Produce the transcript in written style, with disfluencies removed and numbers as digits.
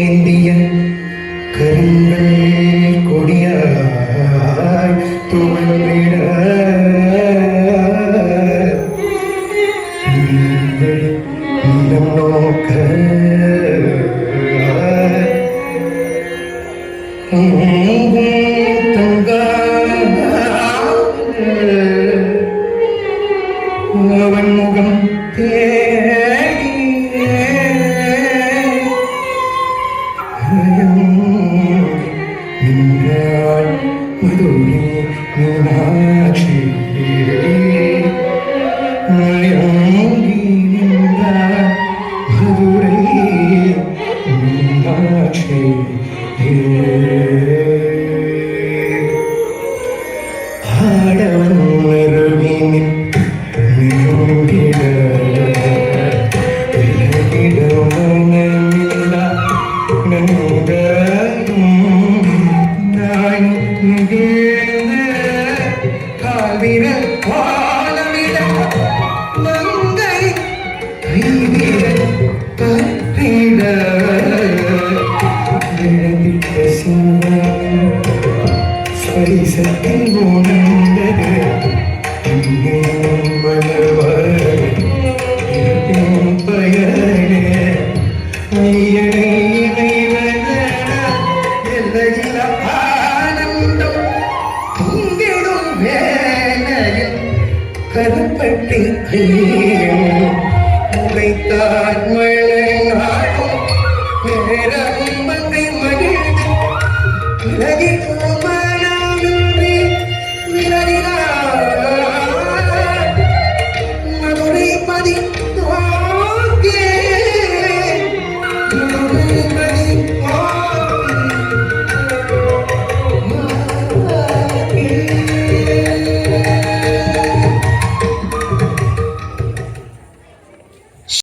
ஏந்திய கருங்கள் கொடியாய் துவங்கிட நிலம் நோக்க அவன் முகம் நின்றாள் மதுரை மீனாட்சி நின்றாள் மதுரை மீனாட்சி ஆடவன் மருவினில் நின்றிட விலகிட மனமில்லா நன்றும் நான் நிகழ்ந்த காவிரல் பாலமிட மங்கை கைவிரல் பற்றிட எழுதிட்ட சிங்கம் ஸ்பரிசத்தில் உணர்ந்தது பயனே நீயனை எல்லையில் ஆனந்தம் பொங்கிடும் வேலையில் கருப்பட்டி உரைத்தான் மழங்காடும் நேரம் மங்கை மகிழ்ந்து விலகி போமனாமின்றி விலகினார் மதுரை மதி